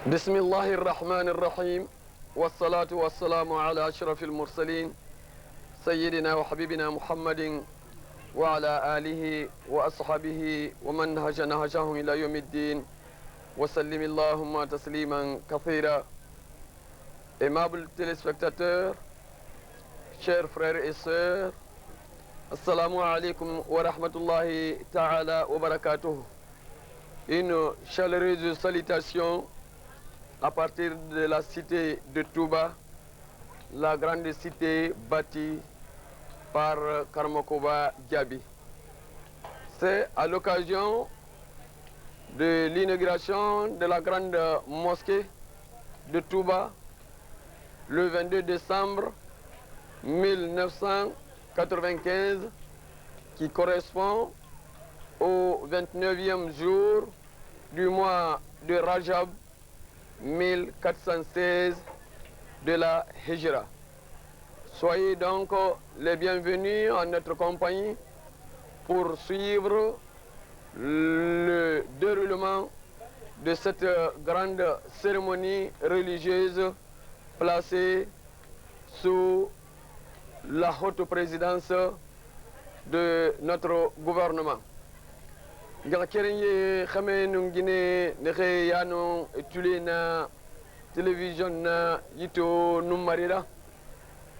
بسم الله الرحمن الرحيم والصلاة والسلام على أشرف المرسلين سيدنا وحبيبنا محمد وعلى آله وأصحابه ومن نهج نهجهم إلى يوم الدين وسلم اللهم تسليما كثيرا. Aimables téléspectateurs, chers frères et sœurs, Assalamu alaikum wa rahmatullahi ta'ala wa barakatuh. Une chaleureuse salutation à partir de la cité de Touba, la grande cité bâtie par Karmakoba Diaby. C'est à l'occasion de l'inauguration de la grande mosquée de Touba le 22 décembre 1995 qui correspond au 29e jour du mois de Rajab 1416 de la Hijra. Soyez donc les bienvenus en notre compagnie pour suivre le déroulement de cette grande cérémonie religieuse placée sous la haute présidence de notre gouvernement. Gakerinye xamé nu ngine nexe yano tulé na télévision na yito nu marira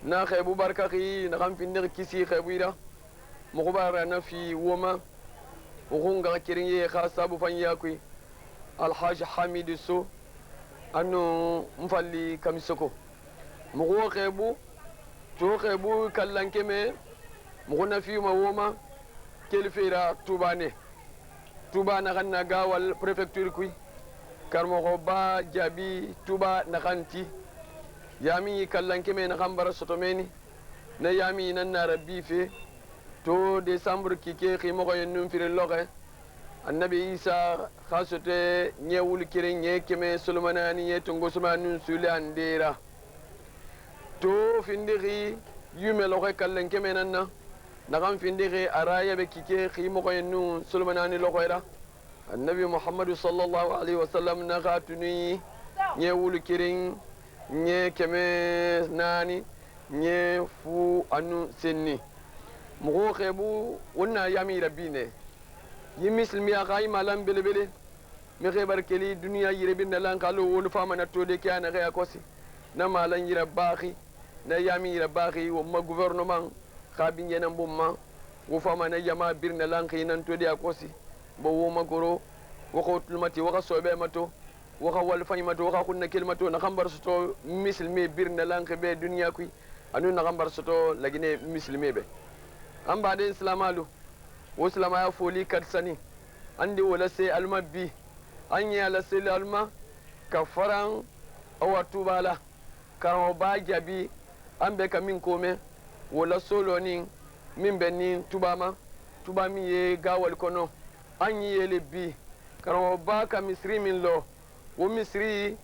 na xebu barkaki na xam fi nek kisi xebuira mo xubara na fi woma o gakerinye khasabu fanya kuy alhaj hamid so anu mfalli kamisoko mo xebu to xebu kallankeme mo na fi ma woma kelfira tubane Touba nakan gawal préfecture kui karmo ba jabi Touba nakanti yami kallanke me nakan bara sotomeni na yami nan na rabbi fe to décembre kike khimo ko yennum fire loxe annabi isa khasote nyewul kire nyekeme sulmanani yetungo sumanun sule andera to findiri yume loxe kallanke me nanna نعم في نديء أرايا بكيكي خيمو كينو سلماناني لغيرا النبي محمد صلى الله عليه وسلم نغاتني نيول كيرين ني كمي ناني ني فو أنو سني مغو خيبو ونا يامي ربيني يمثل ميا غاي مالام بلي بلي مخيبر كلي دنيا يربين لان قالو ونفاما نتودي كيانا غيا كوسي نما لان يرباخي نا يامي يرباخي وما غوفرنمان khabin yenan bomma wo fama na jama birna lanki nan to dia kosi bo wo magoro wo ko tulmati wo ka sobe mato wo ka wal fany mato wo ka kunna kelmato na khambar soto muslimi birna lanki be dunya kuy anu na khambar soto lagine muslimi be amba de islamalu wo islama ya foli kat sani andi wala se almabbi anya la se alma kafaran awatu bala karo ba jabi ambe kamin kome wala solo ni min benni tubama tubami ye gawal kono anyi yele bi karo ba ka misri min lo wo misri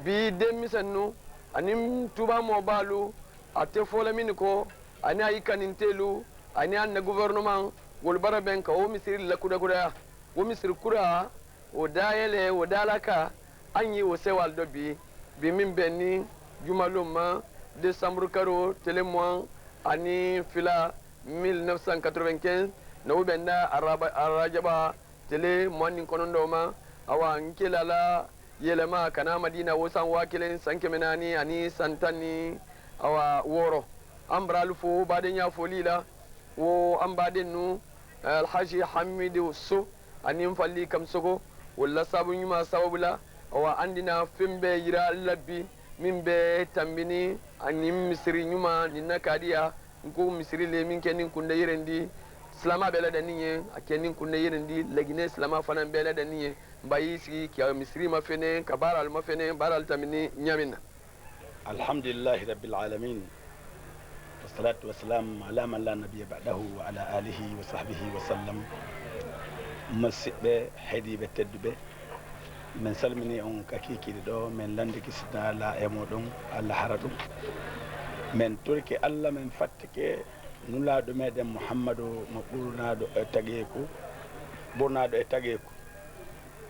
bi de misanu anim tubamo balu ate fola min ko ani ay kanintelu ani an gouvernement wol baraben ka wo misri la kuda kuda wo misri kura o dayele o dalaka anyi wo sewal do bi min benni jumaluma décembre karo télémoin ani fila 1995 na ubenda arajaba tele mwani konondo ma awa nkela la yelema kana madina wosan wakile sankemenani ani santani awa woro ambralu fo baden ya folila wo ambaden nu alhaji hamid so ani mfalli kamsoko wala sabu nyuma sabula awa andina fembe yira labbi min be tambini ani misri nyuma ninna kadiya nko misri le min kenin kunde yerendi islama bela da niye akenin kunde yerendi lagine islama fanan bela da niye bayi sigi ki misri ma fene ka baral ma fene baral tamini nyamina alhamdulillah rabbil alamin wassalatu wassalamu ala man la nabiyya ba'dahu wa ala alihi wa sahbihi wa sallam masibbe hedibe teddube men salmini on kakikide do men landi kisna la e modon alla haradum men turki alla men fattike nulaado meden muhammadu mo ɓurnaɗo e tageeko ɓurnaɗo e tageeko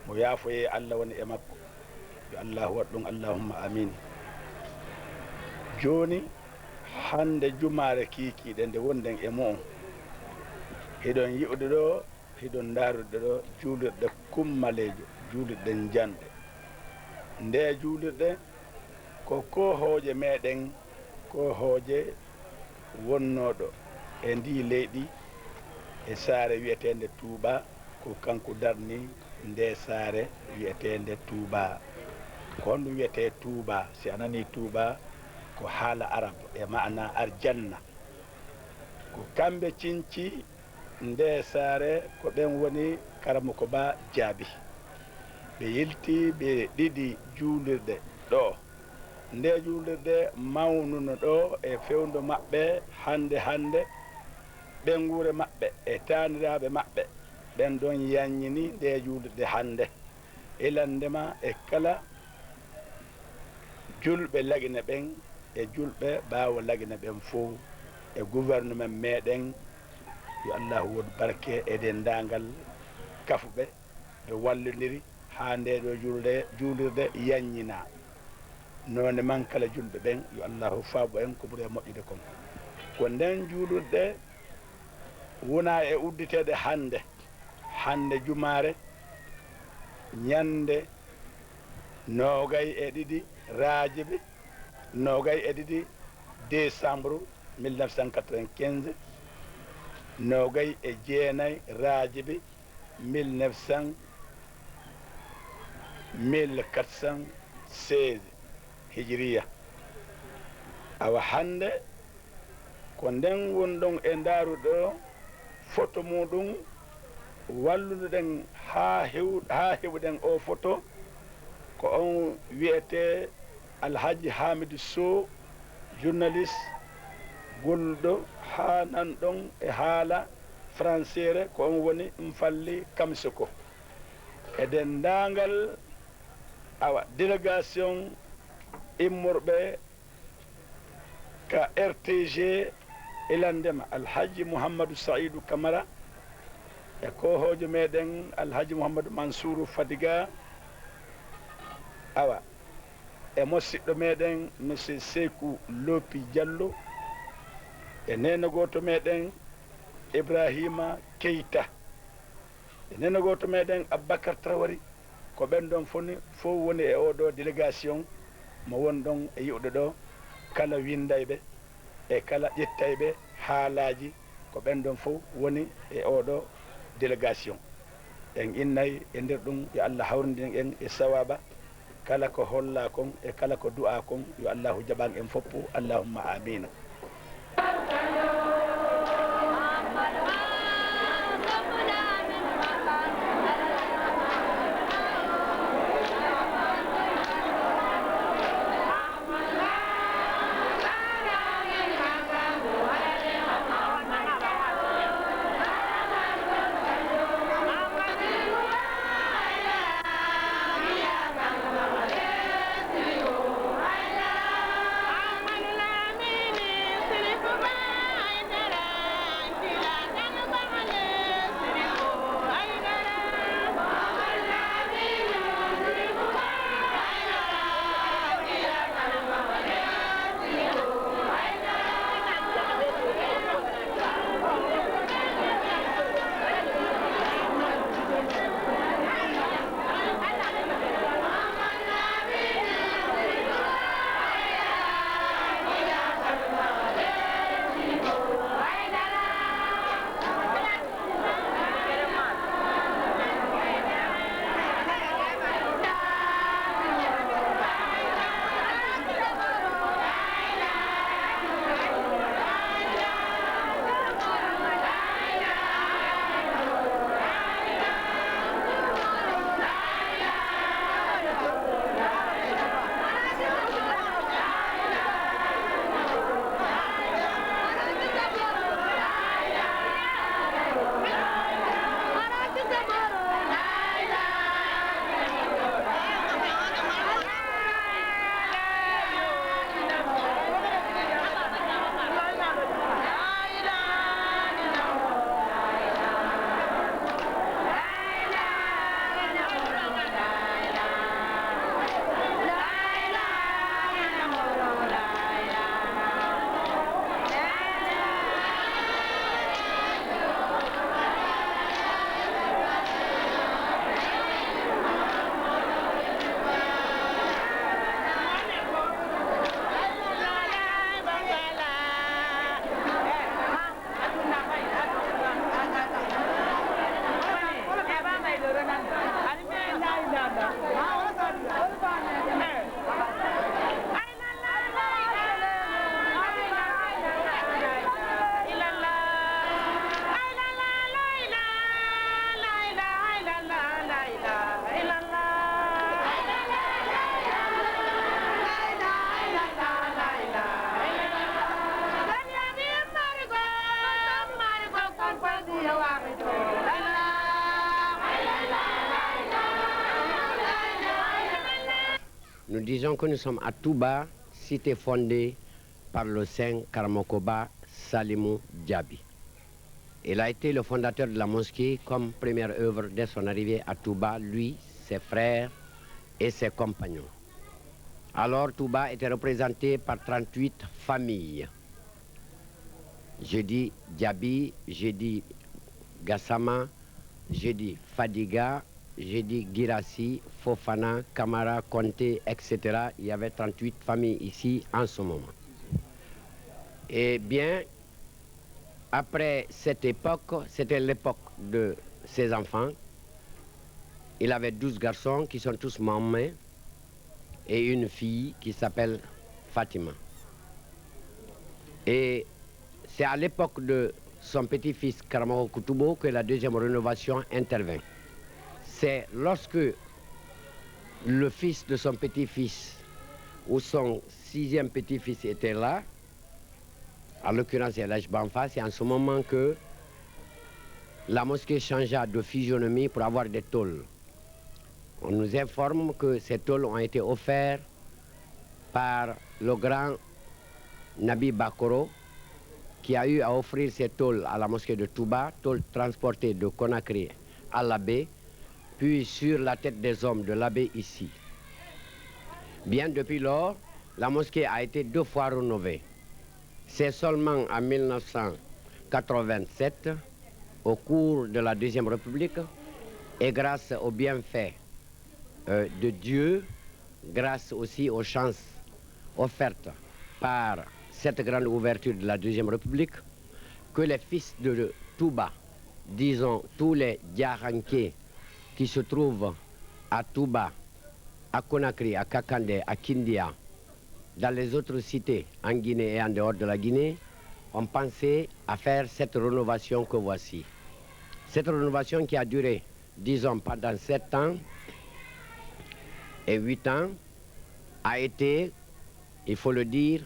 mo yaafoye allah woni e makko yo allahu waɗ ɗum allahumma amin. joni hande jumare kikiɗe nde wonden e mo on hiɗon yi'ude ɗo hiɗon darude ɗo juulirɗe kummalejo juulirɗen janɗe nde juulirɗe ko kohoje meɗen kohoje wonnoɗo e ndi leydi e saare wiyetende Touba ko kanko darni nde saare wiyetende Touba. ko honɗum wiyete Touba? si a nani Touba ko haala arab e maana arjanna. ko kamɓe cinci nde saare ko ɓen woni karamo ko ba jaabi ɓe yilti ɓe ɗiɗi juulirɗe ɗo nde juulirde mawnuno ɗo e fewndo maɓɓe hande ɓen guure maɓɓe e taaniraɓe maɓɓe ɓen ɗon yanñini nde juulirde hande ilandema e kala julɓe lagine ɓen e julɓe ɓaawo lagine ɓen fof e gouvernement meɗen yo allahu wodu barke e dendagal kafuɓe ɓe wallodiri ha nde ɗo juulirde yanñina none man kala julɓe ɓen yo allahu faabo en ko ɓuuri e moƴƴude kon. ko nden juulirde wona e udditede hande jumare ñande 22 Rajebe 22 décembre 1995 29 Rajebe 1416 hijriya. awa hande ko nden wonɗon e ndaruɗo photo muɗum wallunoɗen ha heɓuɗen o photo ko on wiyete Alhaji Hamidou Sow journaliste golluɗo ha nanɗon e haala françaire ko on woni Mfalli Kamsoko e dendagal awa délégation immorɓe ka RTG ilandema Alhaji Mouhamadou Saïdou Camara e kohojo meɗen Alhaji Mouhamadou Mansourou Fadiga awa e mossiɗɗo meɗen monsieur Sékou Lopi Diallo e nene goto meɗen Ibrahima Keita e nene goto meɗen Aboubacar Traoré ko ɓen ɗon fof woni e oɗo délégation mo won ɗon e yi'ude ɗo kala windayɓe e kala ƴettayɓe haalaji ko ɓen ɗon fof woni e oɗo délégation. en innay e nder ɗum yo Allah hawrindin en e sawaba kala ko holla kon e kala ko du'a kon yo Allahu jaɓan en foppu allahumma amina. disons que nous sommes à Touba, cité fondée par le saint Karamokoba Salimou Diaby. Il a été le fondateur de la mosquée comme première œuvre dès son arrivée à Touba, lui, ses frères et ses compagnons. Alors Touba était représenté par 38 familles. J'ai dit Diaby, j'ai dit Gassama, j'ai dit Fadiga, j'ai dit Girassi, Fofana, Kamara, Conté, etc. Il y avait 38 familles ici en ce moment. Eh bien, après cette époque, c'était l'époque de ses enfants. Il avait 12 garçons qui sont tous mamans et une fille qui s'appelle Fatima. Et c'est à l'époque de son petit-fils Karamoko Kutubo que la deuxième rénovation intervint. C'est lorsque le fils de son petit-fils ou son sixième petit-fils était là, en l'occurrence c'est l'Haj Banfa, c'est en ce moment que la mosquée changea de physionomie pour avoir des tôles. On nous informe que ces tôles ont été offertes par le grand Nabi Bakoro, qui a eu à offrir ces tôles à la mosquée de Touba, tôles transportées de Conakry à l'abbé, puis sur la tête des hommes de l'abbé ici. Bien depuis lors, la mosquée a été 2 fois rénovée. C'est seulement en 1987, au cours de la Deuxième République, et grâce aux bienfaits de Dieu, grâce aussi aux chances offertes par cette grande ouverture de la Deuxième République, que les fils de Touba, disons tous les Diaranké qui se trouvent à Touba, à Conakry, à Kakandé, à Kindia, dans les autres cités, en Guinée et en dehors de la Guinée, ont pensé à faire cette rénovation que voici. Cette rénovation qui a duré, disons, pendant 7 ans et 8 ans, a été, il faut le dire,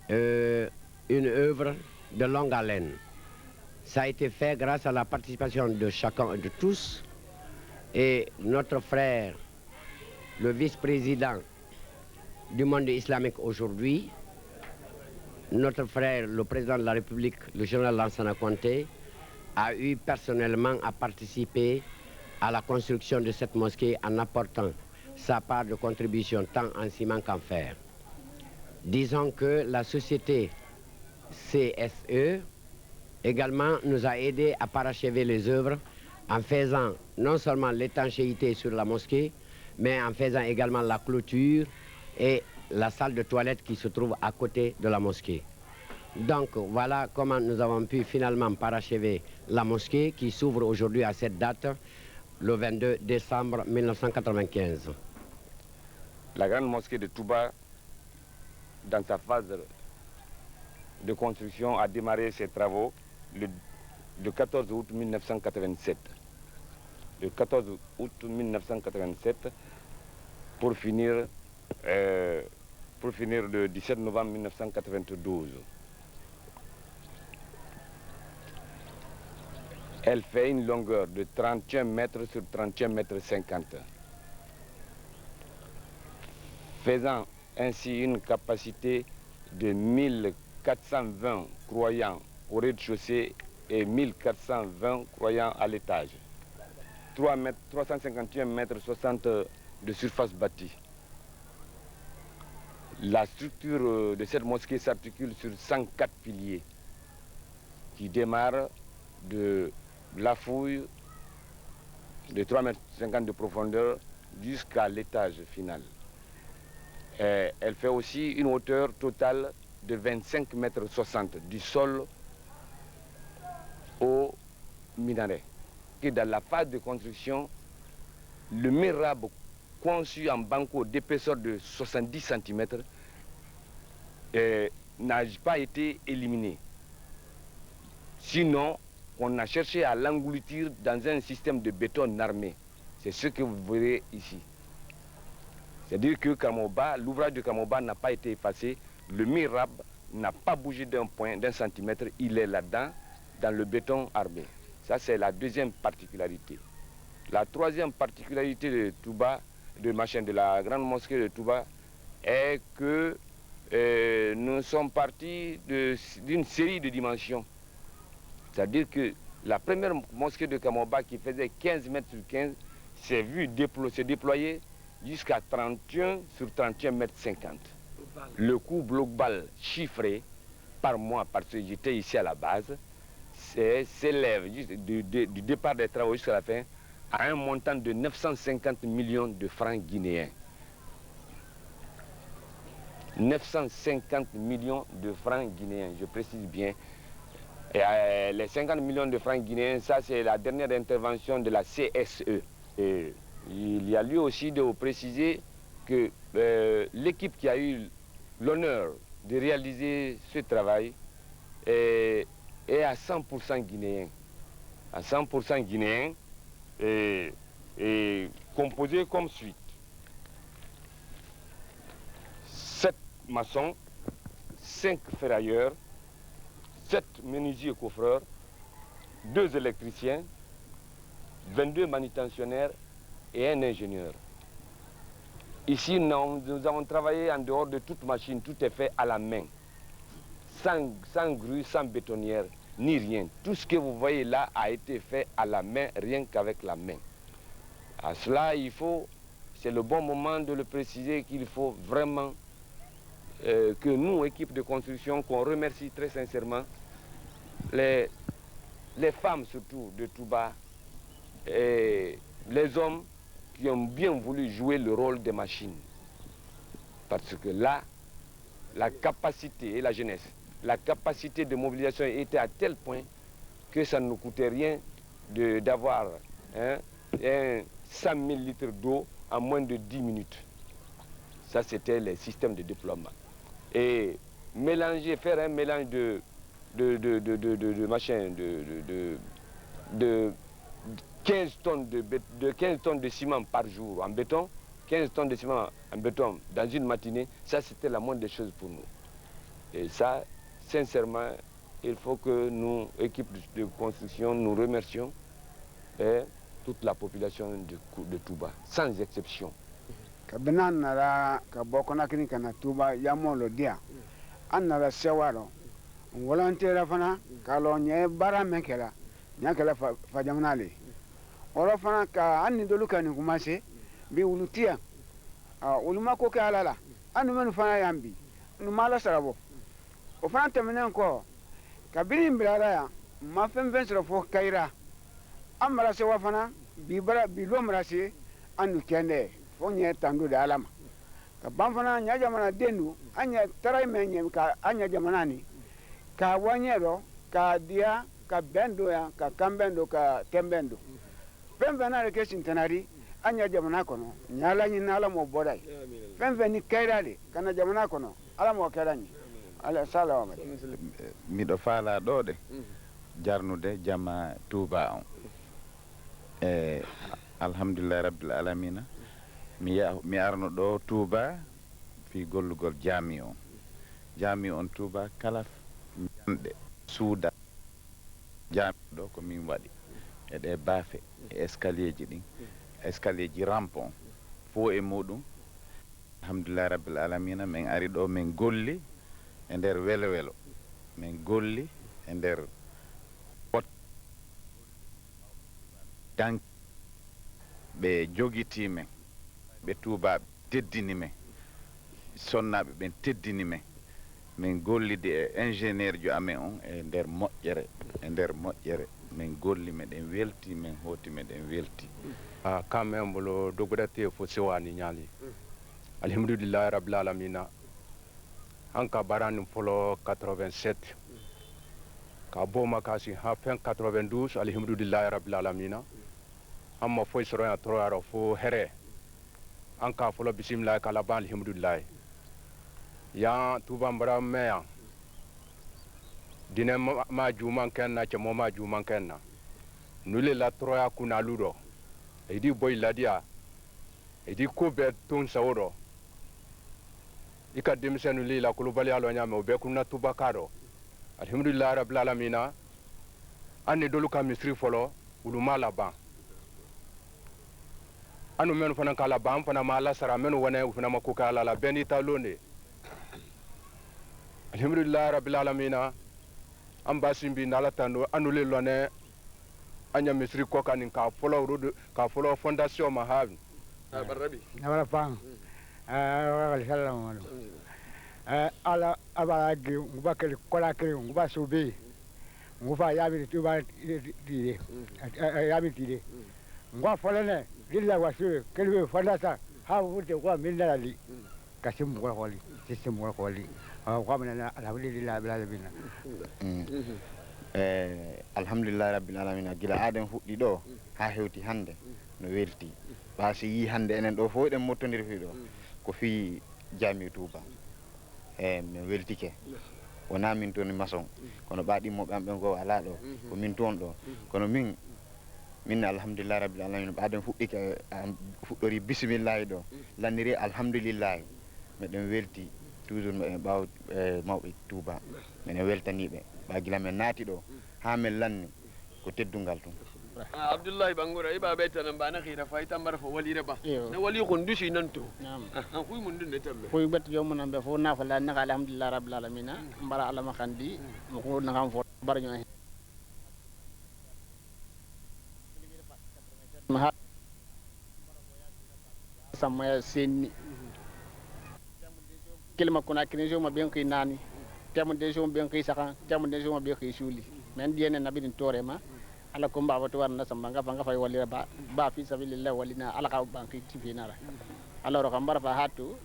une œuvre de longue haleine. Ça a été fait grâce à la participation de chacun et de tous. Et notre frère, le vice-président du monde islamique aujourd'hui, notre frère, le président de la République, le général Lansana Conté, a eu personnellement à participer à la construction de cette mosquée en apportant sa part de contribution tant en ciment qu'en fer. Disons que la société CSE également nous a aidé à parachever les œuvres en faisant non seulement l'étanchéité sur la mosquée, mais en faisant également la clôture et la salle de toilette qui se trouve à côté de la mosquée. Donc voilà comment nous avons pu finalement parachever la mosquée qui s'ouvre aujourd'hui à cette date, le 22 décembre 1995. La grande mosquée de Touba, dans sa phase de construction, a démarré ses travaux le 14 août 1987. Le 14 août 1987 pour finir le 17 novembre 1992. Elle fait une longueur de 31 mètres sur 31 mètres 50, faisant ainsi une capacité de 1420 croyants au rez-de-chaussée et 1420 croyants à l'étage. 351 mètres 60 de surface bâtie. La structure de cette mosquée s'articule sur 104 piliers qui démarrent de la fouille de 3,50 mètres de profondeur jusqu'à l'étage final. Et elle fait aussi une hauteur totale de 25,60 mètres du sol au minaret. Et dans la phase de construction, le mihrab conçu en banco d'épaisseur de 70 cm n'a pas été éliminé. Sinon, on a cherché à l'engloutir dans un système de béton armé. C'est ce que vous verrez ici. C'est-à-dire que l'ouvrage de Kamoba n'a pas été effacé, le mihrab n'a pas bougé d'un point, d'un centimètre, il est là-dedans, dans le béton armé. Ça, c'est la deuxième particularité. La troisième particularité de Touba, de la grande mosquée de Touba est que nous sommes partis d'une série de dimensions. C'est-à-dire que la première mosquée de Kamoba qui faisait 15 mètres sur 15 s'est vue se déployer jusqu'à 31 sur 31 mètres 50. Le coût global chiffré par mois, parce que j'étais ici à la base, s'élève du départ des travaux jusqu'à la fin à un montant de 950 millions de francs guinéens. 950 millions de francs guinéens, je précise bien. Et les 50 millions de francs guinéens, ça c'est la dernière intervention de la CSE. Et il y a lieu aussi de préciser que l'équipe qui a eu l'honneur de réaliser ce travail est à 100% guinéen. À 100% guinéen et composé comme suit. 7 maçons, 5 ferrailleurs, 7 menuisiers coffreurs, 2 électriciens, 22 manutentionnaires et un ingénieur. Ici, nous avons travaillé en dehors de toute machine, tout est fait à la main, sans grue, sans bétonnière, ni rien. Tout ce que vous voyez là a été fait à la main, rien qu'avec la main. À cela, c'est le bon moment de le préciser qu'il faut vraiment que nous, équipe de construction, qu'on remercie très sincèrement les femmes surtout de Touba et les hommes qui ont bien voulu jouer le rôle des machines. Parce que là, la capacité et la jeunesse, la capacité de mobilisation était à tel point que ça ne nous coûtait rien d'avoir 100 000 litres d'eau en moins de 10 minutes. Ça, c'était les systèmes de déploiement. Et faire un mélange de 15 tonnes de ciment par jour en béton, 15 tonnes de ciment en béton dans une matinée, ça c'était la moindre des choses pour nous. Et ça, sincèrement, il faut que nous, équipe de construction, nous remercions toute la population de Touba, sans exception. Kabina nara ka bokona kini kana Touba yamolo dia an nara sewaro volontaire fana ka lo nye bara menkela nyakela fa jamnale oro fana ka anni dolu kan kumase bi wulutia uluma ko ka alala anu men fana yambi nu mala sarabo o fana temenen ko kabini mbirara ya ma fen soro fo kaira amara sewa fana bi lo marase anu kende fo nye tandu da alama ka ban fana nya jamana dendu anya tarai menye ka anya jamana ni ka wanyero ka dia ka bendo ya ka kambendo ka tembendo benvena reke sintenari anya jamana kono nyala ni nala mo bodai benveni kairale kana jamana kono ala mo kairani ala salamu alaikum miɗo faala ɗo de jarnude jama Touba on alhamdulillah rabbil alamina mi arno ɗo Touba fi gollugol jami on Touba kala jamɗe suuda jami ɗo ko min waɗi e ɗe baafe e escalier ji ɗin escalier ji rampon fo e muɗum alhamdulillah rabbil alamina min ari ɗo min golli e nder welo min golli e nder danki ɓe jogiti men ɓe Touba teddini men sonnaɓe ɓen teddini men min gollide e ingénieur jo amen on e nder moƴƴere min golli meɗen welti min hoti meɗen welti kamɓe mbolo dogorete fo sewani ñaali alhamdulillahi rabbil alamina an ka barani folo 87 ka boma kasi ha fin 92 alhamdulillahi rabbil alamina amma foy soroya toroyaro fo here an ka folo bisimillahi kala ban alhamdulillahi ya Touba mbara meya dine ma juman kenna cemo ma juman kenna nule la toroya kuna ludo idi boy ladia idi ko be ton sawro ika demisenu li la kulubali alo nyame be kunna Touba kado alhamdulillah rabbil alamina anni dolu ka misri folo uluma la ban anu men fana kala bam fana ma la sara men wona fana ma ko kala la ben ita londe alhamdulillah rabbil alamin an basimbi nala tando anu le lone anya misri ko kanin ka folo fondation ma havi barabi nabara pang wa salam ala abara gi ngubakeli kola keli ngubasubi ngufa yabi tuba dire yabi dire ngwa folene lilla wasu kelwe fondasa ha wute kwa minali kasim ngwa holi system ngwa holi kwa mana alhamdulillah bil alamin alhamdulillah rabbil alamin gila aden fuddi do ha hewti hande no welti basi yi hande enen do fo den mottondir fi do ko fi jami Touba mi weltike wona min toni maçon kono baadi mo bambe go ala do ko min ton do kono min alhamdulillah rabbil alamin baaden fuddike fuddori bismillah do lanniri alhamdulillah meden welti toujours me baw mawbe Touba men weltanibe ba gila men naati do ha men lanni ko teddungal ton abdullahi bangura iba beta nan ba na khira fa ita marfa wali raba na wali khundushi nan to kuy mun dun ne tambe kuy bet yo mun be fo na fa la na alhamdulillah rabbil alamin mbara alama khandi mo ko na xam fo bar ñoy ma sama senni kilma kuna kinejo ma ben kay nani temu de jom ben kay saxan temu de jom ben kay suli men diene nabi din torema ala ko mbaba to warna samba nga fay wali ba fi sabilillah walina ala ka banki tifina la alors ko mbara fa hatu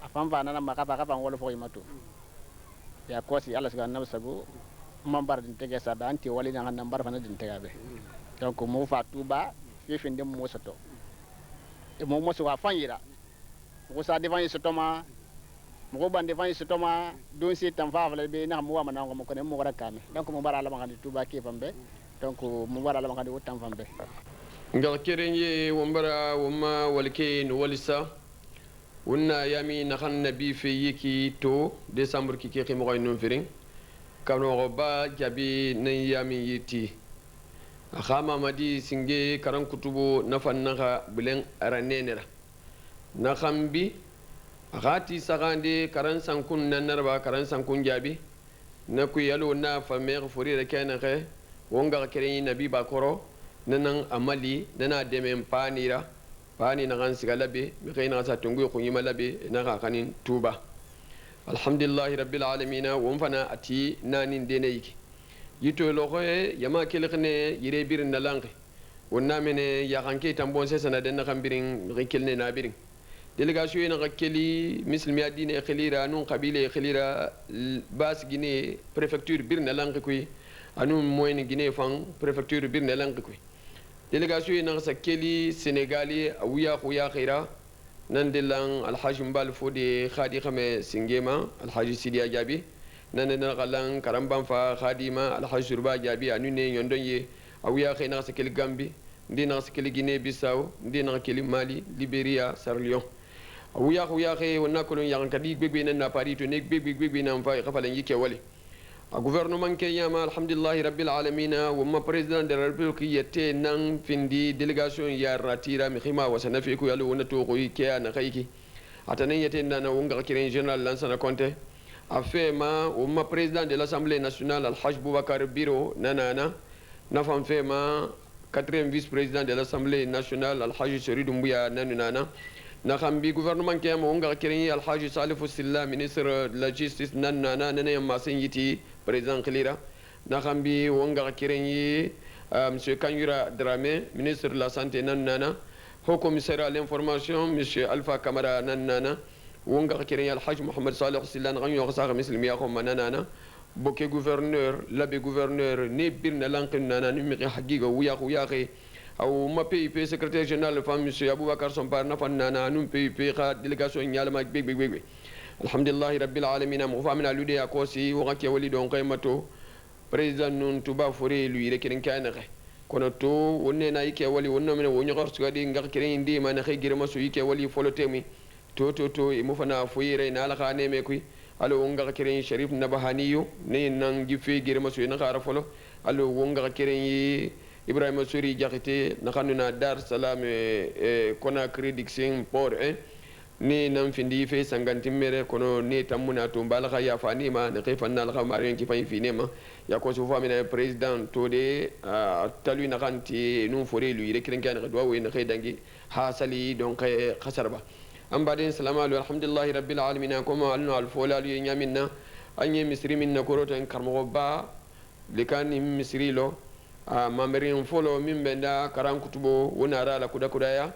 afam fa nana maka fa wala fo yimatu ya ko si ala subhanahu wa ta'ala mambar din tege sa da anti walina ngana mbar fa na din tegabe donc mo fa Touba fi fi ndem mo soto e mo so wa fanyira ko sa devant soto ma mo bande devant soto ma don si tam fa fa be na mo wa manango mo ko ne mo wara kame donc mo bara ala ma ngadi Touba ke fambe donc mu wara la ngadi wotam fambe ngal kerenye wombara woma walke no walisa wonna yami na khan nabi fe yiki to décembre ki ke mo koy non firing kano ba jabi nan yami yiti khama madi singe karan kutubo nafan naga bilen aranenera na khambi agati sagande karan sankun nanarba karan sankun jabi na ku yalo na famer furira kana khe wonga keren nabi bakoro nanan amali nana demen panira pani na gan sigalabe mi kayna sa tungu ko yima labe na ka kanin Touba alhamdulillah rabbil alamin won fana ati nanin dene yiki yito lo khoye yama kelkhne yire birin na lanqi wonna mene ya kanke tambon se sana den na kambirin rikilne na birin délégation yi na keli muslimi adine khelira nun qabile khelira bas guinée préfecture birna lanqi kuy anu moyne guinée fan préfecture birna lanqi kuy délégation yi na sa keli sénégali awiya khuya khaira nan de lang alhaji mbal fodi khadi khame singema alhaji sidia jabi nan na galang karamban fa khadima alhaji surba jabi anu ne yondon ye awiya khayna sa keli gambi ndi na sa keli guinée bissau ndi na keli mali liberia sierra leone awiya khuya khay wonna ko yan kadi gbegbe nan na pari to ne gbegbe nan fa khafalen yike wali a gouvernement kenya ma alhamdulillah rabbil alamin wa ma président de la république yete nan findi délégation ya ratira mi khima wa sanafi ko yalo wona to ko yike na kayki atanen yete nan wonga kiren général lansana conté a fait ma wa ma président de l'assemblée nationale alhaj Boubacar Biro nanana na fam fait ma 4e vice président de l'assemblée nationale alhaj Seydou Mbouya nanana na khambi gouvernement kenya mo wonga kiren alhaj Salifou Silla ministre de la justice nanana nana ma sen yiti président Khilira na khambi wonga kirenyi monsieur Kanyura Dramé ministre de la santé nanana haut commissaire à l'information monsieur Alpha Kamara nanana wonga kirenyi alhaj Mohamed Salih Sillan ganyo khasa muslimiya ko nanana boke gouverneur l'abbé gouverneur ne birna lanqin nanana mi hagiga wuya khuyaqi aw ma PIP secrétaire général femme monsieur Aboubacar Sompar na fanana num PIP kha délégation nyalama beg alhamdulillah rabbil alamin mo famina lude akosi wonga ke wali don qaymato président nun Touba fori lui re kiren kana xe kono to wonne na yike wali wonno mena wonyo xor sugadi ngar kiren indi mana xe girma su yike wali folotemi to mo fana foyire na la khane me kuy alo wonga kiren Sharif Nabahaniyo ne nan gife girma su na khara folo alo wonga kiren yi ibrahima sori jakite nakanuna dar salam Conakry dixin port ni nan findi fe sangantimmere kono ni tammuna to mbala ka yafani ma ne kay fanna ka mari ki fay fini ma ya ko so famina president to de talu na kanti nun fore lu yire kiren kan do we ne kay dangi ha sali donc khasarba am badin salamu alhamdulillah rabbil alamin kuma alno al fola lu nyaminna anye misri minna koroten karmo ba likani misri lo mamarin folo min benda karan kutubo wona la kuda kudaya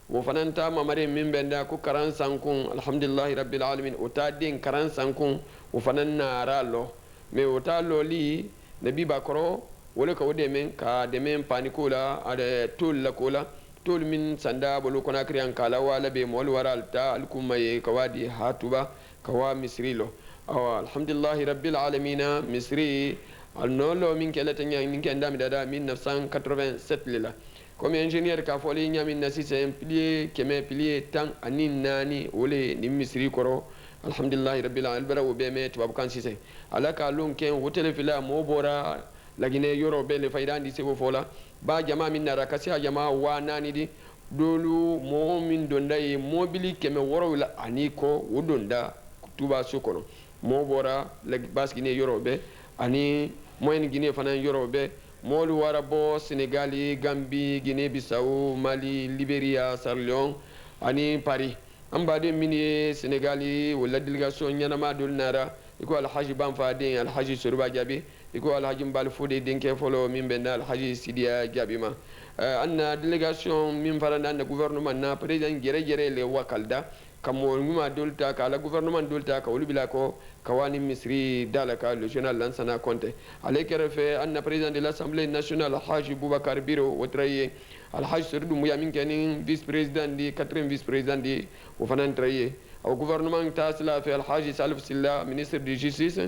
wo fananta mamare min benda ku karan sankun alhamdulillah rabbil alamin o ta din karan sankun wo fananna ralo me o ta loli nabi bakoro wala ka wode men ka de men panikola ade tul la kola tul min sanda bolu kona kriyan kala wala be mol waral ta alkumma ye kawadi hatuba kawa misri lo alhamdulillah rabbil alamin misri alnolo min kelata nyang min kenda mi dada 1987 lila comme ingénieur ka foli nyamin nasi c'est pilier keme pilier tan anin nani wole ni misri koro alhamdulillah rabbil alamin bara wo be me tubab kan sise alaka lon ken hotel fila mo bora lagine yoro be le fayda ndi sego fola ba jama min nara kasi jama wa nani di dolu mo min donda e mobili keme woro la ani ko wodonda tuba sokono mo bora lag baskine yoro be ani moyen guinée fana yoro be molu wara bo sénégali gambie guinée bissau mali libéria sierra leone ani paris ambade mini sénégali wala délégation nyanama dol nara iko alhaji banfa den alhaji soruba jabi iko alhaji mbal fode denke folo min benda alhaji sidia jabi ma anna délégation min faranda na gouvernement na président gere gere le wakalda kamo nguma dolta ka la gouvernement dolta ka wulbila ko kawani misri dalaka le journal lansana conte alekere fe anna président de l'assemblée nationale haji boubacar biro wotraye alhaji sirdu muyamin kenin vice président di 4e vice président di o fanan traye au gouvernement ta sila fe alhaji salif silla ministre de justice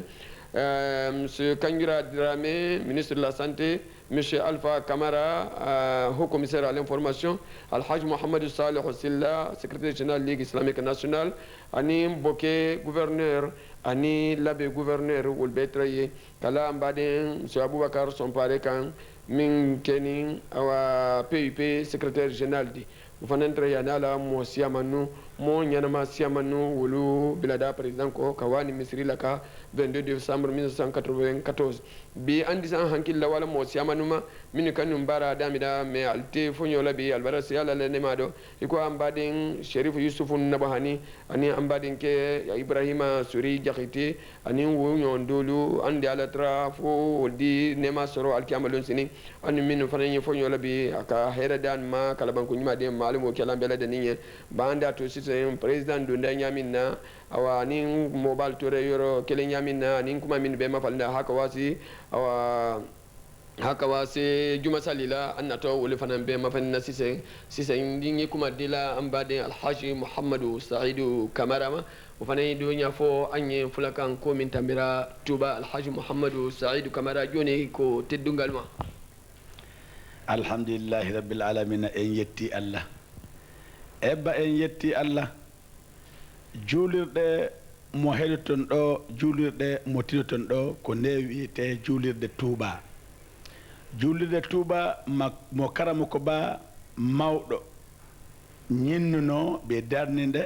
monsieur Kangira Dramé, ministre de la Santé, monsieur Alpha Kamara, haut commissaire à l'information, Al-Hajj Mohamed Saleh Silla, secrétaire général de la Ligue islamique nationale, Ani Mboké, gouverneur, Ani Labé, gouverneur, Oulbetraye, Kala Mbaden, monsieur Aboubakar, son pare kan, Min Kenin, Awa PUP, secrétaire général de Ufanantra Yanala, Mo Siamanu, Mo Yanama Siamanu, Wulu, Bilada, président Ko, Kawani Misri Laka, 22 décembre 1994 bi andi san hankilla wala mo siamanuma min kanum bara damida me alte fonyola bi albara siala le nemado iko ambaden sherif yusuf nabahani ani ambaden ke ibrahima suri jakiti ani wonyon dolu andi ala tra fo di nema soro alkiamalon sini ani min fanani fonyola bi aka hera dan ma kala banko nyima de malumo kala bela de ninye banda to sisen president do ndanyamina awa ni mobile tore yoro kele nyamina ni kuma min be mafalda haka wasi awa haka wasi juma salila annato wole fanan be mafanna sise ndingi kuma dila ambade alhaji muhammadu saidu kamarama ufana dunya fo anye fulakan ko min tambira tuba alhaji muhammadu saidu kamara joni ko teddungal ma alhamdulillah rabbil alamin en yetti allah ebba en yetti allah juulirɗe mo heɗoton ɗo juulirɗe mo tinoton ɗo ko nde wiyete juulirde tuuba juulirde tuuba mo karamo ko ba mawɗo ñinnuno ɓe darni nde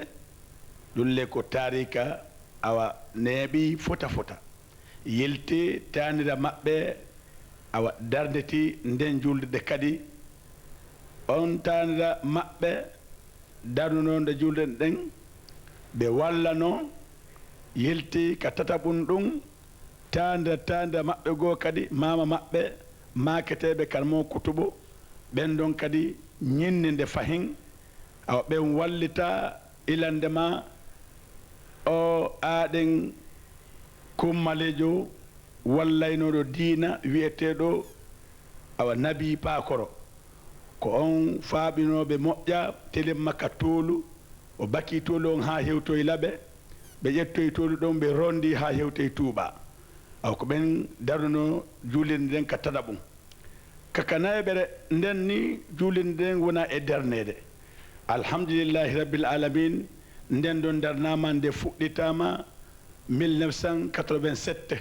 ɗulle ko tarika awa neeɓi fota fota yelti tanira maɓɓe awa darneti nden juulirde kadi on tanira maɓɓe darnuno nde juulirɗen ɗen ɓe wallano yelti ka tataɓum ɗum tanda maɓɓe goo kadi mama maɓɓe maketeɓe kalmo kutubo ɓen ɗon kadi ñinni nde fahin awa ɓen wallita ilandema o aɗen kummalejo wallaynoɗo diina wiyeteɗo awa nabi pakoro ko on faaɓinoɓe moƴƴa telen makka toolu o baki tolu on ha hewtoye laɓe ɓe ƴettoye tolu ɗon ɓe rondi ha hewtoye tuuɓa aw ko ɓen darnuno juulirde nden ka taɗaɓum kakanayeɓere nden ni juulirde nden wona e darnede alhamdulillahi rabbil alamin nden ɗon darnama nde fuɗɗitama 1987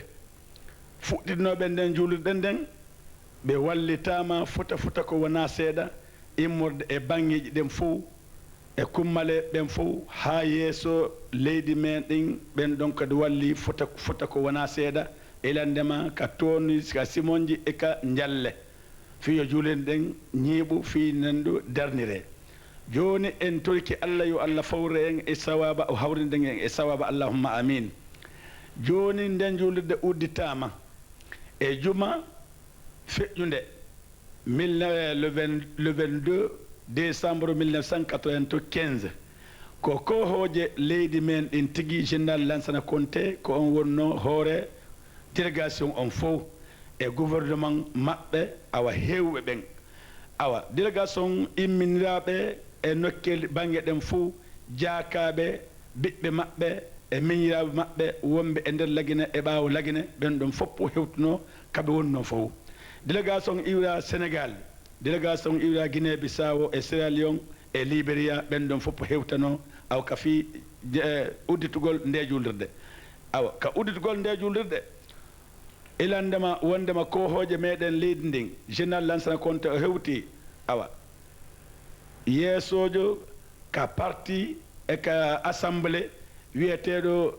fuɗɗitinoɓe nden juulirɗen nden ɓe wallitama fota ko wona seeɗa immorde e bangeji ɗen fof e kummale ɓen fof ha yeeso leydi men ɗin ɓen ɗon kadi walli fota ko wona seeɗa ilandema ka toni ka simonji e ka jalle fiyo juulen ɗen ñiiɓu fi nandu darnire joni en torki allah yo allah fawre en e sawaba o hawrinden en e sawaba allahumma amin joni nden julirde udditama e juma feƴƴunde le 22 décembre 1995 ko kohoje leydi men ɗin tigui général Lansana Conté ko on wonno hoore délégation on fof e gouvernement maɓɓe awa hewɓe ɓen awa délégation imminiraɓe e nokkel banggue ɗen fof jaakaɓe ɓiɓɓe maɓɓe e miñiraɓe maɓɓe wonɓe e nder lagine e ɓaawo lagine ɓen ɗon fof hewtuno kaɓe wonno fof délégation iwra Sénégal délégation iwra Guinée Bissau e Sierra Leone e Libéria ɓen ɗon fof hewtano aw ka fi udditugol nde julirde awa ka udditugol nde julirde ilandema wondema kohoje meɗen leydi ndin général Lansana Conté o hewti awa yeesojo ka parti e ka assemblée wiyeteɗo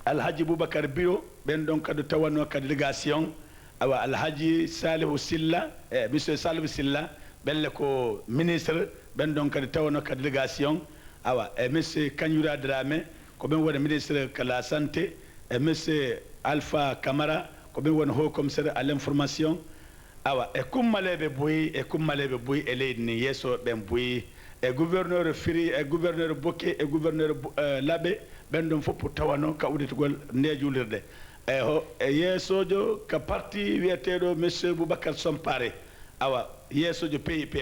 alhaji Boubacar Biro ɓen ɗon kadi tawano ka délégation awa alhaji Salihou Silla e monsieur Salihou Silla ɓelle ko ministre ɓen ɗon kadi tawano ka délégation awa e monsieur Kagnura Dramé ko ɓen woni ministre ka la santé e monsieur Alpha Camara ko ɓen woni haut commissaire à l'information awa e kummaleɓe boyi e leydi ni yeeso ɓen boyi e gouverneur Firi e gouverneur Boké e gouverneur Labé ɓen ɗon fof tawano ka udditugol nde julirde e yeesojo ka parti wiyeteɗo monsieur Boubacar Sompare awa yeesojo PIP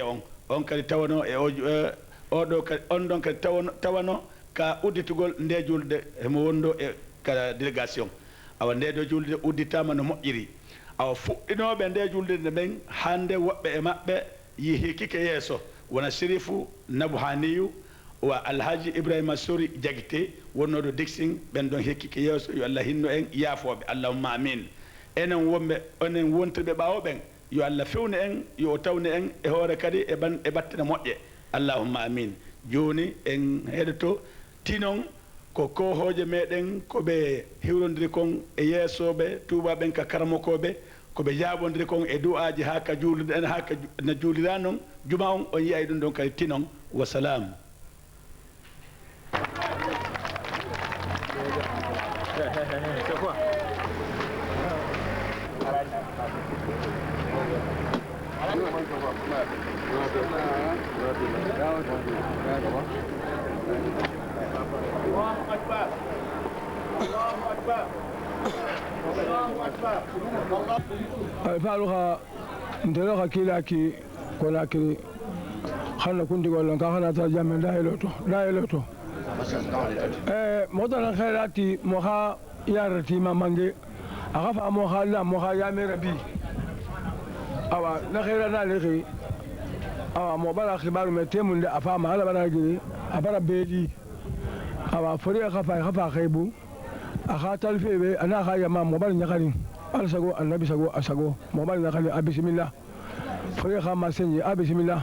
on kadi tawano e oɗo kadi on ɗon kadi tawano ka udditugol nde julde emo wondo e ka délégation awa nde ɗo julde udditama no moƴƴiri awa fuɗɗinoɓe nde julde ɓen hande woɓɓe e maɓɓe yeehi kike yeeso wona Sérifou Nabou Haniyou wa alhaji Ibrahima Sori Diaguité wonnoɗo Dixing ɓen ɗon hekkike yeeso yo Allah hinno en yaafoɓe allahumma amin enen wonɓe onen wontirɓe ɓawo ɓen yo Allah fewne en yo tawne en e hoore kadi e battene moƴƴe allahumma amin joni en heɗoto tinon ko kohoje meɗen koɓe hewrodiri kon e yeesoɓe tubaɓen ka karamokoɓe koɓe jaɓodiri kon e du'aji ha ka juulide en ha ka no juulira noon juma on yiyay ɗum ɗon kadi tinon wasalam alfaluha ntelo ka kila ki kola kiri xana kundi wala ka xana ta jamme dayeloto motana khairati moha yarati mamange aga fa moha la moha yame rabi awa na khaira na leki awa mo bala khibaru me temunde afa ma ala bana giri abara bedi awa fori khafa khaibu aga talfebe ana khaya ma mo bal nyakari alsago annabi sago asago mo bal nyakari bismillah fori khama senji bismillah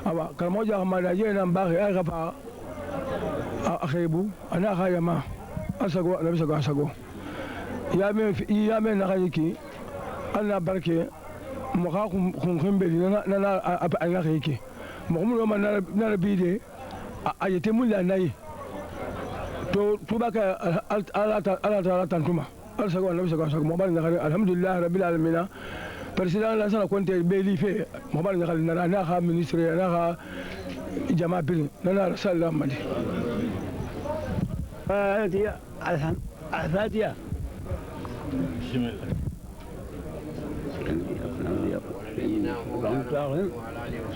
awa kalmoja khama da yena mbaghi ay khafa akhaibu ana khaya ma asago annabi sago asago ya me na khayiki Allah barke mo kha khum khembeli na anga khayiki mo mo ma na bide ayete mulla nayi to tubaka ala tantuma alsago annabi sago asago mo bal na khari alhamdulillah rabbil alamin president Lansana Conté beli fe mo bal na khari na kha ministre na kha jama bil na sallam mali فاتية الفاتية بسم الله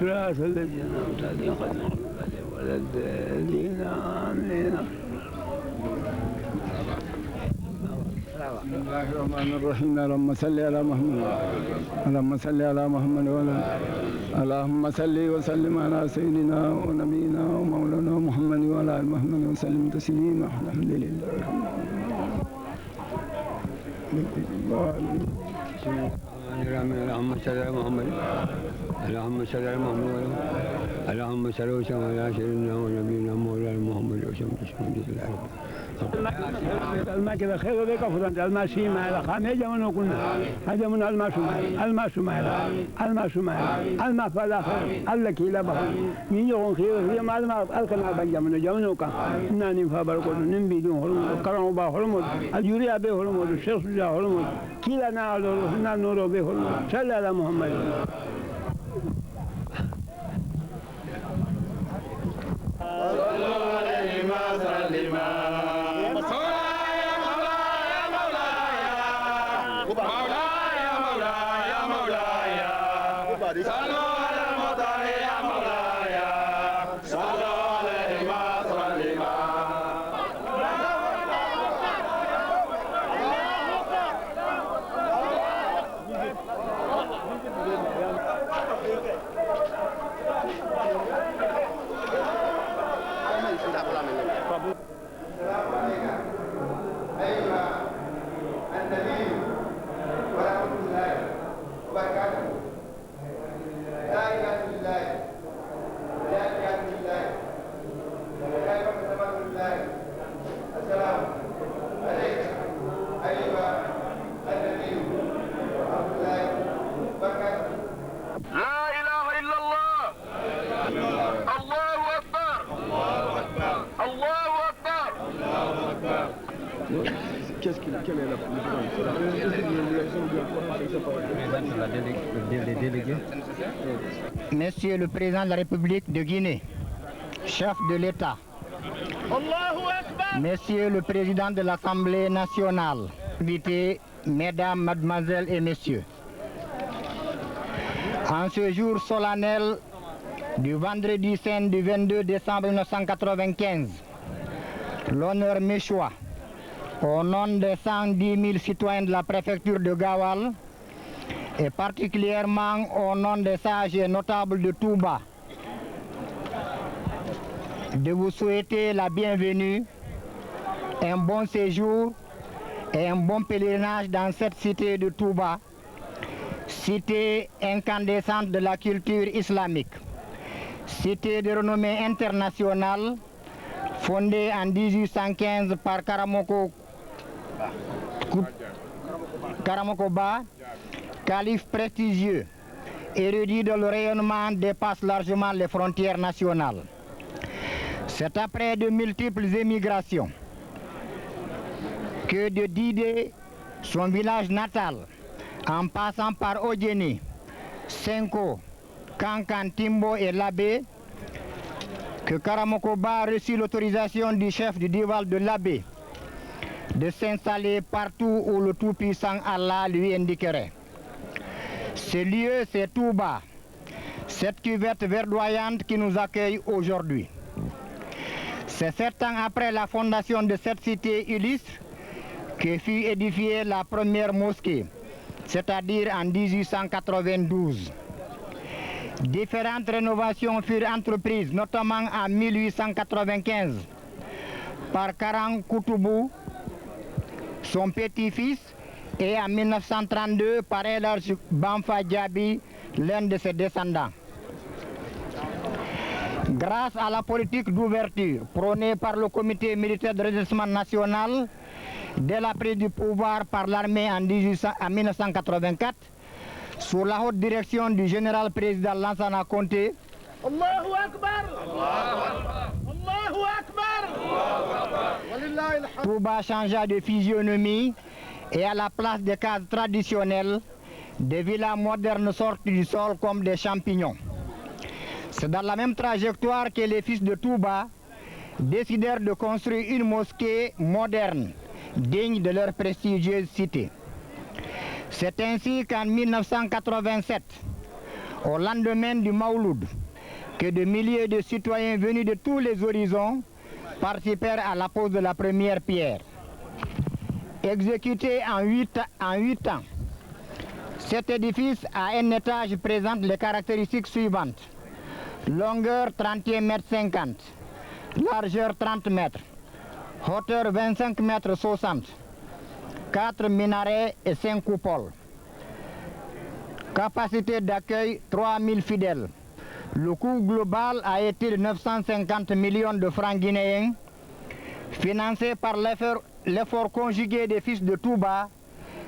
صراط الذين أنعمت عليهم غير المغضوب عليهم ولا الضالين آمين بسم الله الرحمن الرحيم اللهم صل على محمد اللهم صل على محمد وعلى اللهم صل وسلم على سيدنا ونبينا ومولانا محمد وعلى ال محمد وسلم تسليما الحمد لله اللهم صل على محمد اللهم صل على محمد اللهم صل وسلم على سيدنا ونبينا مولانا محمد وسلم تسليما الماء كذا خير بك فضلت الماء سيما على خامي جمعنا كنا هذا من الماء سمع الماء فلا خير الله كيلا بخير من يوم خير في ما الماء الكنا بنجمنا جمعناك ناني فبركون نبيدون هرم كرام با هرم الجوري أبي هرم الشيخ جا هرم كيلا نال نور به هرم صلى على محمد Monsieur le Président de la République de Guinée, chef de l'État, Monsieur le Président de l'Assemblée nationale, invités, Mesdames, Mademoiselles et Messieurs, en ce jour solennel du vendredi saint du 22 décembre 1995, l'honneur m'échoit, au nom des 110 000 citoyens de la préfecture de Gawal, et particulièrement au nom des sages et notables de Touba, de vous souhaiter la bienvenue, un bon séjour et un bon pèlerinage dans cette cité de Touba, cité incandescente de la culture islamique, cité de renommée internationale, fondée en 1815 par Karamoko Ba, calife prestigieux, érudit dont le rayonnement dépasse largement les frontières nationales. C'est après de multiples émigrations que de Didé, son village natal, en passant par Odjeni, Senko, Kankan, Timbo et Labé, que Karamokoba a reçu l'autorisation du chef du Dival de Labé de s'installer partout où le Tout-Puissant Allah lui indiquerait. Ce lieu, c'est Touba, cette cuvette verdoyante qui nous accueille aujourd'hui. C'est 7 ans après la fondation de cette cité illustre que fut édifiée la première mosquée, c'est-à-dire en 1892. Différentes rénovations furent entreprises, notamment en 1895 par Karang Koutoubou, son petit-fils, et en 1932 par Elarj Bamfa Diaby, l'un de ses descendants. Grâce à la politique d'ouverture prônée par le comité militaire de redressement national dès la prise du pouvoir par l'armée en 1984, sous la haute direction du général président Lansana Conté, Allahu Akbar! Allahu Akbar! Touba changea de physionomie et à la place des cases traditionnelles, des villas modernes sortent du sol comme des champignons. C'est dans la même trajectoire que les fils de Touba décidèrent de construire une mosquée moderne, digne de leur prestigieuse cité. C'est ainsi qu'en 1987, au lendemain du Mauloud, que de milliers de citoyens venus de tous les horizons participèrent à la pose de la première pierre. Exécuté en 8 ans, cet édifice à un étage présente les caractéristiques suivantes. Longueur 31,50 m, largeur 30 m, hauteur 25,60 m, 4 minarets et 5 coupoles. capacité d'accueil 3000 fidèles. Le coût global a été de 950 millions de francs guinéens, financé par l'effort conjugué des fils de Touba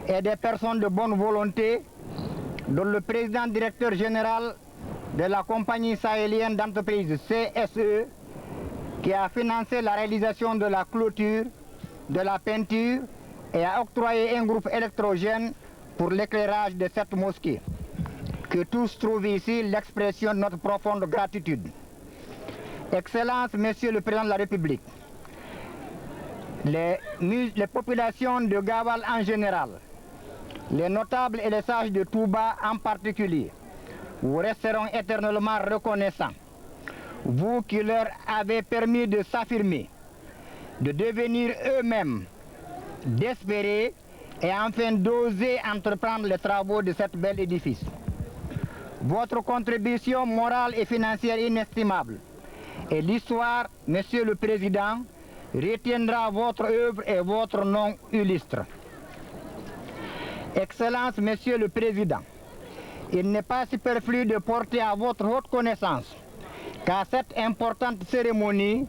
et des personnes de bonne volonté, dont le président directeur général de la compagnie sahélienne d'entreprise CSE, qui a financé la réalisation de la clôture, de la peinture et a octroyé un groupe électrogène pour l'éclairage de cette mosquée. Que tous trouvent ici l'expression de notre profonde gratitude. Excellences, Monsieur le Président de la République, les populations de Gawal en général, les notables et les sages de Touba en particulier, vous resteront éternellement reconnaissants. Vous qui leur avez permis de s'affirmer, de devenir eux-mêmes, d'espérer et enfin d'oser entreprendre les travaux de cet bel édifice. Votre contribution morale et financière inestimable et l'histoire, Monsieur le Président, retiendra votre œuvre et votre nom illustre. Excellence, Monsieur le Président, il n'est pas superflu de porter à votre haute connaissance qu'à cette importante cérémonie,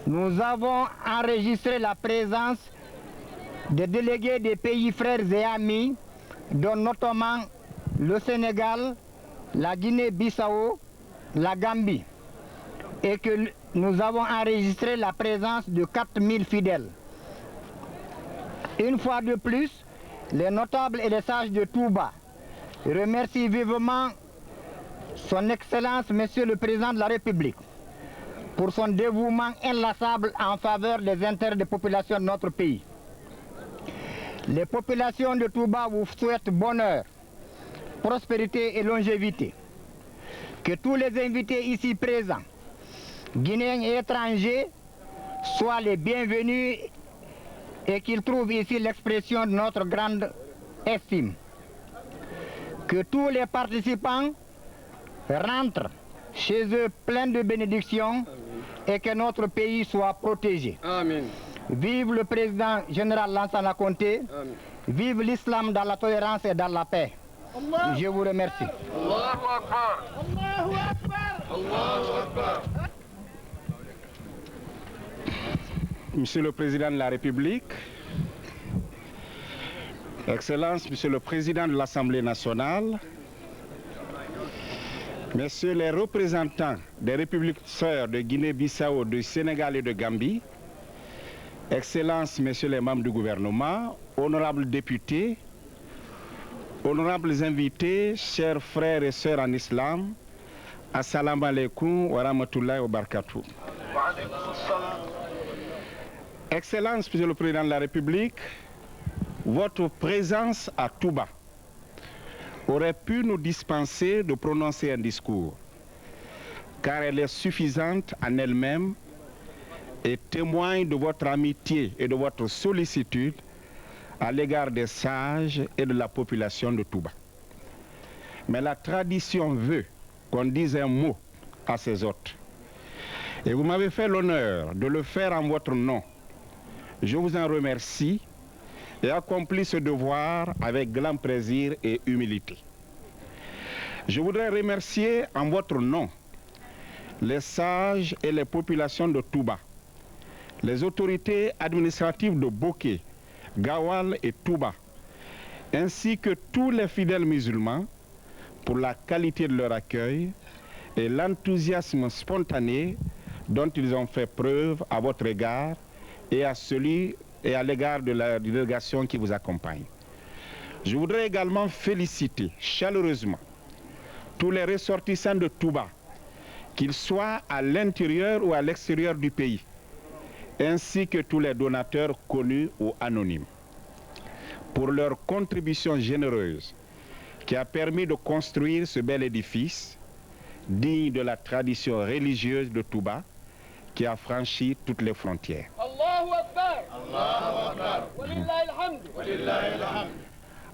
nous avons enregistré la présence des délégués des pays frères et amis, dont notamment le Sénégal, la Guinée-Bissau, la Gambie, et que nous avons enregistré la présence de 4000 fidèles. Une fois de plus, les notables et les sages de Touba remercient vivement Son Excellence, Monsieur le Président de la République, pour son dévouement inlassable en faveur des intérêts des populations de notre pays. Les populations de Touba vous souhaitent bonheur, prospérité et longévité. Que tous les invités ici présents, Guinéens et étrangers, soient les bienvenus et qu'ils trouvent ici l'expression de notre grande estime. Que tous les participants rentrent chez eux pleins de bénédictions et que notre pays soit protégé. Amen. Vive le président général Lansana Conté. Vive l'islam dans la tolérance et dans la paix. Je vous remercie. Allahu Akbar. Allahu Akbar. Allahu Akbar. Monsieur le Président de la République, Excellences, Monsieur le Président de l'Assemblée nationale, Messieurs les représentants des républiques sœurs de Guinée-Bissau, du Sénégal et de Gambie, Excellences, Messieurs les membres du gouvernement, honorables députés, honorables invités, chers frères et sœurs en islam, assalamu alaikum wa rahmatullahi wa barakatuh. Excellences, Monsieur le Président de la République, votre présence à Touba aurait pu nous dispenser de prononcer un discours, car elle est suffisante en elle-même et témoigne de votre amitié et de votre sollicitude à l'égard des sages et de la population de Touba. Mais la tradition veut qu'on dise un mot à ces hôtes. Et vous m'avez fait l'honneur de le faire en votre nom. Je vous en remercie et accomplis ce devoir avec grand plaisir et humilité. Je voudrais remercier en votre nom les sages et les populations de Touba, les autorités administratives de Boké, Gawal et Touba, ainsi que tous les fidèles musulmans pour la qualité de leur accueil et l'enthousiasme spontané dont ils ont fait preuve à votre égard et à l'égard de la délégation qui vous accompagne. Je voudrais également féliciter chaleureusement tous les ressortissants de Touba, qu'ils soient à l'intérieur ou à l'extérieur du pays, ainsi que tous les donateurs connus ou anonymes, pour leur contribution généreuse qui a permis de construire ce bel édifice digne de la tradition religieuse de Touba qui a franchi toutes les frontières. Allahu Akbar. Allahu Akbar. Walillahi alhamd. Walillahi alhamd.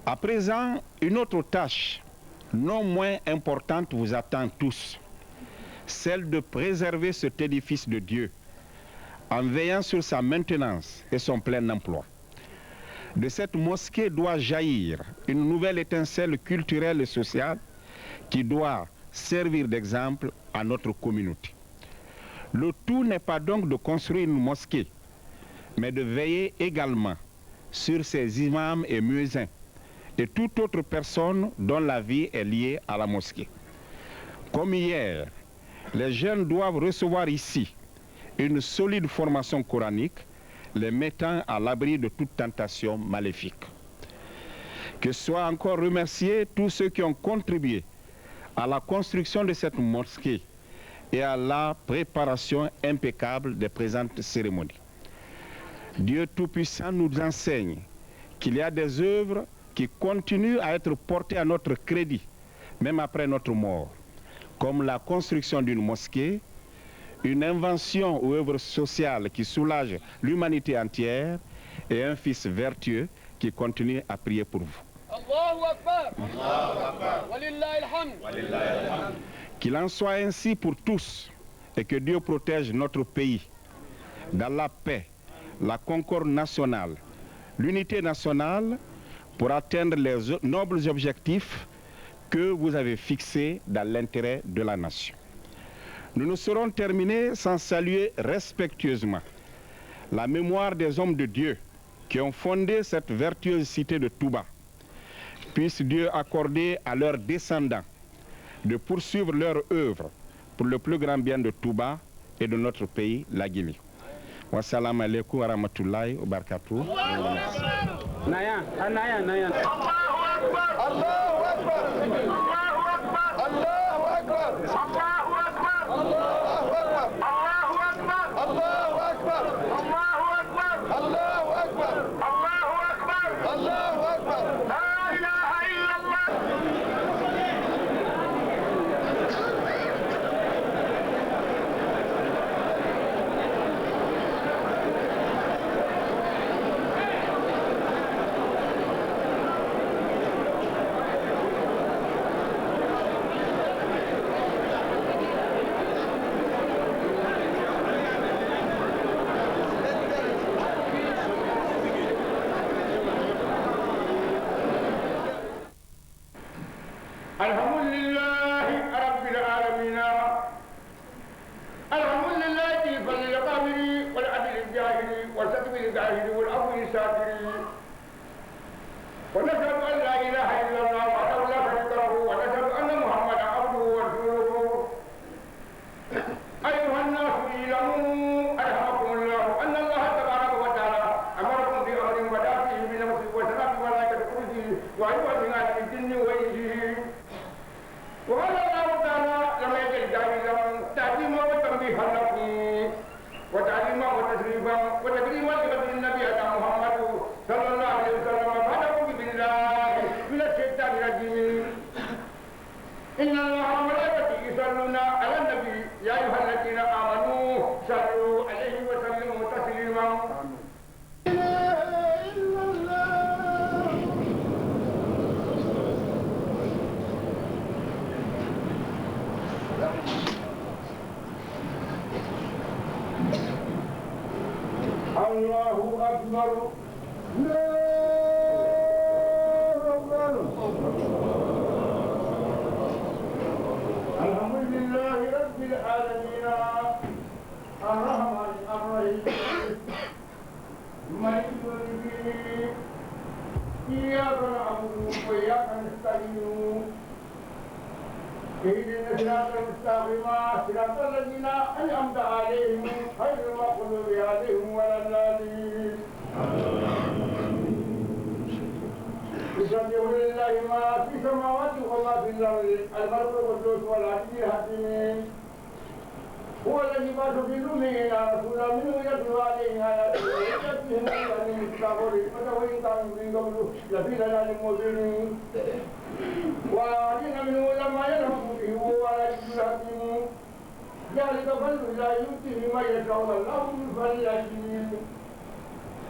À présent, une autre tâche non moins importante vous attend tous, celle de préserver cet édifice de Dieu en veillant sur sa maintenance et son plein emploi. De cette mosquée doit jaillir une nouvelle étincelle culturelle et sociale qui doit servir d'exemple à notre communauté. Le tout n'est pas donc de construire une mosquée, mais de veiller également sur ses imams et muezzins et toute autre personne dont la vie est liée à la mosquée. Comme hier, les jeunes doivent recevoir ici une solide formation coranique, les mettant à l'abri de toute tentation maléfique. Que soient encore remerciés tous ceux qui ont contribué à la construction de cette mosquée et à la préparation impeccable des présentes cérémonies. Dieu Tout-Puissant nous enseigne qu'il y a des œuvres qui continuent à être portées à notre crédit, même après notre mort, comme la construction d'une mosquée, une invention ou œuvre sociale qui soulage l'humanité entière et un fils vertueux qui continue à prier pour vous. Allahu Akbar. Allahu Akbar. Walillahi alhamd. Qu'il en soit ainsi pour tous et que Dieu protège notre pays dans la paix, la concorde nationale, l'unité nationale pour atteindre les nobles objectifs que vous avez fixés dans l'intérêt de la nation. Nous ne saurons terminer sans saluer respectueusement la mémoire des hommes de Dieu qui ont fondé cette vertueuse cité de Touba. Puisse Dieu accorder à leurs descendants de poursuivre leur œuvre pour le plus grand bien de Touba et de notre pays, la Guinée. Wassalamu alaikum wa rahmatullahi wa barakatuh. Naya. Allahu Akbar. Allahu Akbar. Allahu Akbar. Allahu Akbar. Allahu Akbar. Allahu Akbar. Allahu Akbar. Allahu Akbar. Allahu Akbar. Allahu Akbar. Allahu Akbar. Allahu Akbar. La ilaha illallah.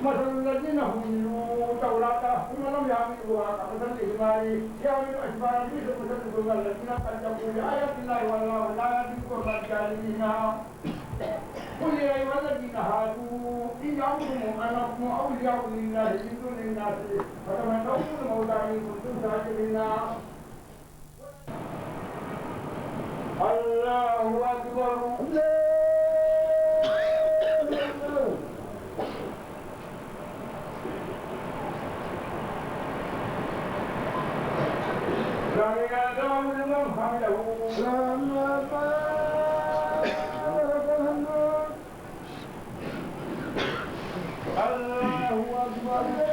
مثل الذين حملوا التوراة ثم لم يحملوها كمثل الحمار يحمل أسفارا بئس مثل الذين كذبوا بآيات الله والله لا يهدي القوم الظالمين قل يا أيها الذين هادوا إن يعبدوا أنكم أولياء لله من دون الناس فتمنوا الموت إن كنتم صادقين. الله أكبر. سمع الله لمن حمده. الله أكبر.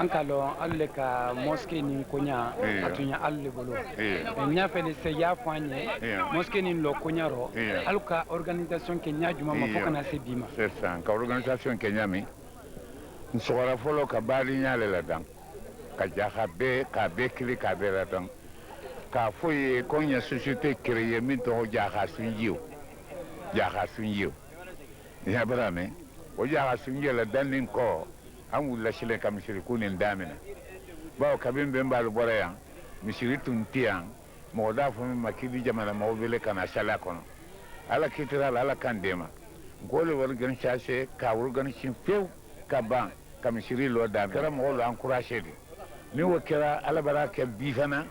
ankalo alle ka mosquée ni konya atunya alle bolo nya fele se ya fanye mosquée ni lo konyaro aluka organisation ke nya juma ma fokana se bima c'est ça ka organisation ke nya mi nsogora folo ka bali nya le la dan ka jaha be ka be kili ka be la dan ka foye konya société créée mi to jaha sunjiu ya barame o jaha sunjiu la dan nin ko an wula shile ka misiri kunin damina bawo kabin ben balu bora yan misiri tun tiyan mo da fo mi makidi jamana mo bele kana sala kono ala kitira ala kan dema gole wal gan chase ka wur gan shin few ka ban ka misiri lo da kara mo lo encourager ni wo kira ala baraka bi fana